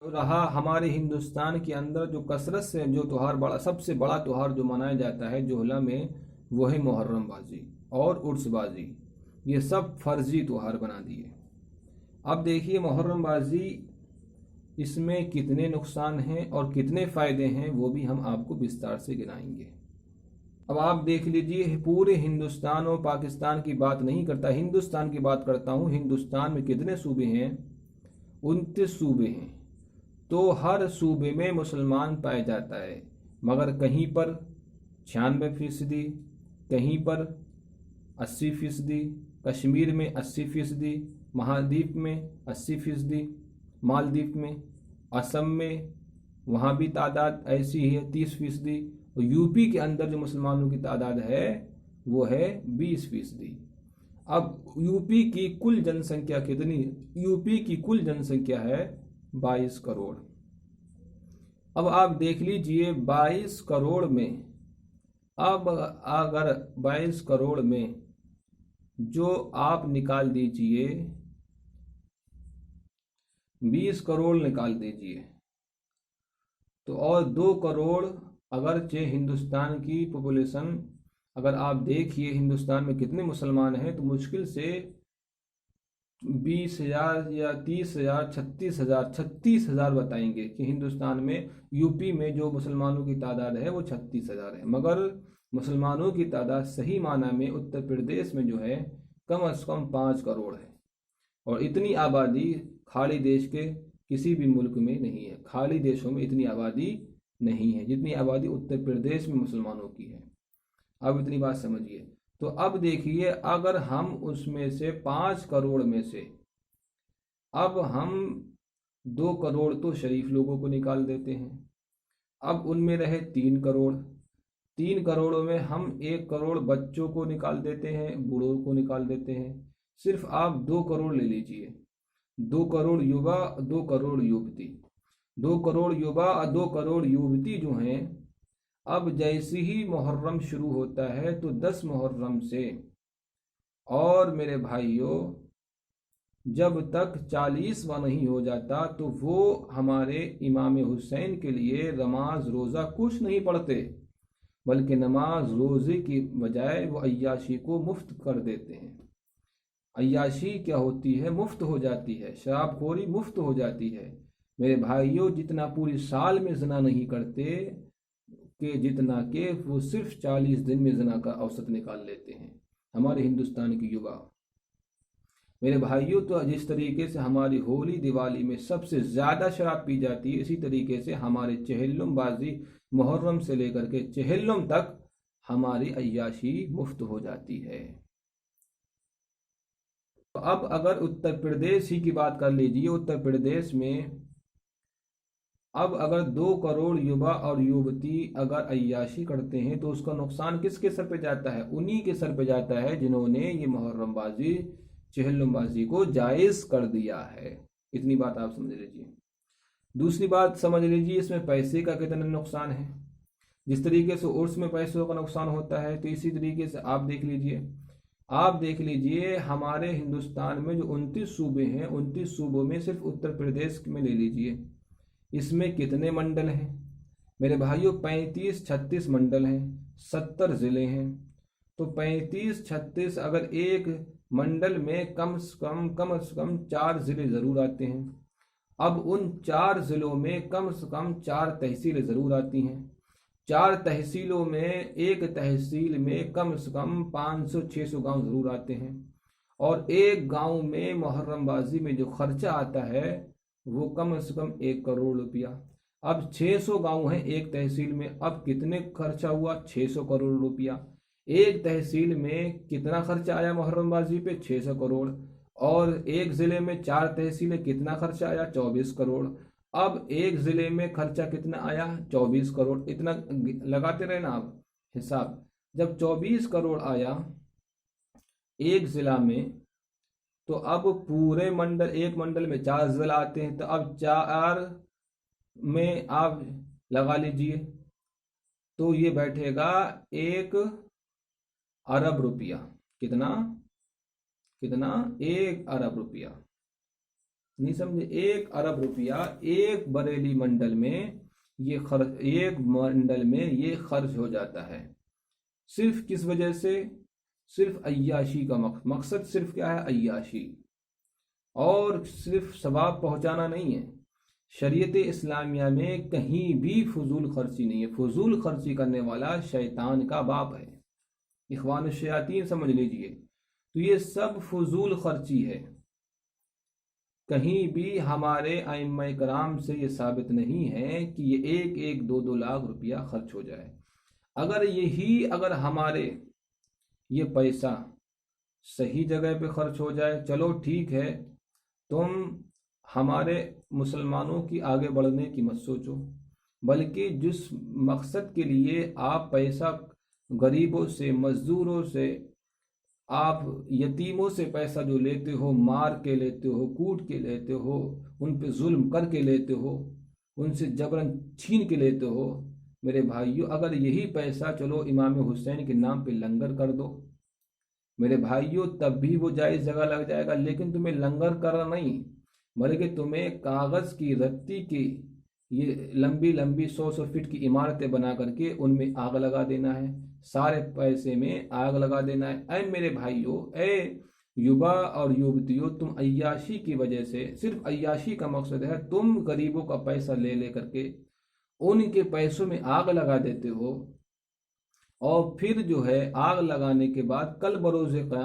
रहा हमारे हिंदुस्तान के अंदर जो कसरत से जो त्यौहार बड़ा सबसे बड़ा त्यौहार जो मनाया जाता है जोहला में, वो है मुहर्रम बाजी और उर्स बाजी। ये सब फर्जी त्यौहार बना दिए। अब देखिए मुहर्रम बाजी, इसमें कितने नुकसान हैं और कितने फ़ायदे हैं वो भी हम आपको विस्तार से गिनाएंगे। अब आप देख लीजिए, पूरे हिंदुस्तान और पाकिस्तान की बात नहीं करता, हिंदुस्तान की बात करता हूँ। हिंदुस्तान में कितने सूबे हैं? 29 सूबे हैं। तो हर सूबे में मुसलमान पाया जाता है, मगर कहीं पर 96%, कहीं पर 80%, कश्मीर में 80%, महाद्वीप में 80%, मालदीव में, असम में वहाँ भी तादाद ऐसी ही है 30%। और यूपी के अंदर जो मुसलमानों की तादाद है वो है 20%। अब यूपी की कुल जनसंख्या कितनी? यूपी की कुल जनसंख्या है 22 करोड़। अब आप देख लीजिए 22 करोड़ में, अब अगर 22 करोड़ में जो आप निकाल दीजिए 20 करोड़ निकाल दीजिए, तो और 2 करोड़, अगरचे हिंदुस्तान की पॉपुलेशन अगर आप देखिए हिंदुस्तान में कितने मुसलमान हैं, तो मुश्किल से 20,000 या 30,000, 36,000 बताएंगे कि हिंदुस्तान में, यूपी में जो मुसलमानों की तादाद है वो 36,000 है। मगर मुसलमानों की तादाद सही माना में उत्तर प्रदेश में जो है कम से कम 5 करोड़ है। और इतनी आबादी खाड़ी देश के किसी भी मुल्क में नहीं है। खाड़ी देशों में इतनी आबादी नहीं है जितनी आबादी उत्तर प्रदेश में मुसलमानों की है। अब इतनी बात समझिए। तो अब देखिए, अगर हम उसमें से 5 करोड़ में से अब हम 2 करोड़ तो शरीफ लोगों को निकाल देते हैं। अब उनमें रहे 3 करोड़। 3 करोड़ों में हम 1 करोड़ बच्चों को निकाल देते हैं, बूढ़ों को निकाल देते हैं। सिर्फ आप 2 करोड़ ले लीजिए। 2 करोड़ युवा, 2 करोड़ युवती। 2 करोड़ युवा और 2 करोड़ युवती जो हैं, अब जैसे ही मुहर्रम शुरू होता है तो 10 मुहर्रम से, और मेरे भाइयों जब तक 40वां नहीं हो जाता तो वो हमारे इमाम हुसैन के लिए नमाज रोज़ा कुछ नहीं पढ़ते, बल्कि नमाज रोज़े की बजाय वो अय्याशी को मुफ्त कर देते हैं। अय्याशी क्या होती है? मुफ्त हो जाती है। शराबखोरी मुफ्त हो जाती है। मेरे भाइयों, जितना पूरी साल में जना नहीं करते कि जितना के वो सिर्फ 40 दिन में जना का औसत निकाल लेते हैं हमारे हिंदुस्तान के युवा। मेरे भाइयों, तो जिस तरीके से हमारी होली दिवाली में सबसे ज़्यादा शराब पी जाती है, इसी तरीके से हमारे चेहल्लुम बाजी मुहर्रम से लेकर के चेहल्लुम तक हमारी अय्याशी मुफ्त हो जाती है। तो अब अगर उत्तर प्रदेश ही की बात कर लीजिए, उत्तर प्रदेश में अब अगर 2 करोड़ युवा और युवती अगर अय्याशी करते हैं तो उसका नुकसान किसके सर पे जाता है? उन्हीं के सर पे जाता है जिन्होंने ये मुहर्रम बाजी चेहल्लुम बाजी को जायज़ कर दिया है। इतनी बात आप समझ लीजिए। दूसरी बात समझ लीजिए, इसमें पैसे का कितना नुकसान है। जिस तरीके से उर्स में पैसों का नुकसान होता है, तो इसी तरीके से आप देख लीजिए, हमारे हिंदुस्तान में जो 29 सूबे हैं, 29 सूबों में सिर्फ उत्तर प्रदेश में ले लीजिए, इसमें कितने मंडल हैं मेरे भाइयों? 35-36 मंडल हैं, 70 ज़िले हैं। तो 35-36, अगर एक मंडल में कम से कम 4 ज़िले ज़रूर आते हैं। अब उन 4 ज़िलों में कम से कम 4 तहसीलें ज़रूर आती हैं। 4 तहसीलों में एक तहसील में कम से कम 500-600 गांव ज़रूर आते हैं। और एक गांव में मुहर्रम बाजी में जो खर्चा आता है वो कम से कम 1 करोड़ रुपया। अब 600 गांव हैं एक तहसील में, अब कितने खर्चा हुआ? 600 करोड़ रुपया। एक तहसील में कितना खर्चा आया मुहर्रम बाजी पे? 600 करोड़। और एक ज़िले में 4 तहसीलें, कितना खर्चा आया? 24 करोड़। अब एक ज़िले में खर्चा कितना आया? 24 करोड़। इतना लगाते रहे ना आप हिसाब। जब 24 करोड़ आया एक ज़िला में, तो अब पूरे मंडल, एक मंडल में 4 ज़िला आते हैं, तो अब 4 में आप लगा लीजिए, तो ये बैठेगा 1 अरब रुपया। कितना? 1 अरब रुपया। नहीं समझे, 1 अरब रुपया एक बरेली मंडल में एक मंडल में ये खर्च हो जाता है। सिर्फ किस वजह से? सिर्फ अय्याशी का मकसद सिर्फ क्या है? अय्याशी। और सिर्फ सवाब पहुंचाना नहीं है। शरीयत इस्लामिया में कहीं भी फजूल खर्ची नहीं है। फजूल खर्ची करने वाला शैतान का बाप है, इख्वान शयातीन समझ लीजिए। तो ये सब फजूल खर्ची है। कहीं भी हमारे आइम्मा कराम से ये साबित नहीं है कि ये 1-1, 2-2 लाख रुपया खर्च हो जाए। अगर हमारे ये पैसा सही जगह पे खर्च हो जाए, चलो ठीक है, तुम हमारे मुसलमानों की आगे बढ़ने की मत सोचो, बल्कि जिस मकसद के लिए आप पैसा गरीबों से, मजदूरों से, आप यतीमों से पैसा जो लेते हो, मार के लेते हो, कूट के लेते हो, उन पे जुल्म करके लेते हो, उनसे जबरन छीन के लेते हो, मेरे भाइयों, अगर यही पैसा चलो इमाम हुसैन के नाम पे लंगर कर दो, मेरे भाइयों, तब भी वो जायज़ जगह लग जाएगा। लेकिन तुम्हें लंगर करना नहीं, बल्कि तुम्हें कागज़ की रत्ती की ये लंबी लंबी 100-100 फीट की इमारतें बना करके उनमें आग लगा देना है, सारे पैसे में आग लगा देना है। ऐ मेरे भाइयों, ऐ युवा और युवतियों, तुम अय्याशी की वजह से, सिर्फ अय्याशी का मकसद है, तुम गरीबों का पैसा ले ले करके उनके पैसों में आग लगा देते हो। और फिर जो है आग लगाने के बाद कल बरोज़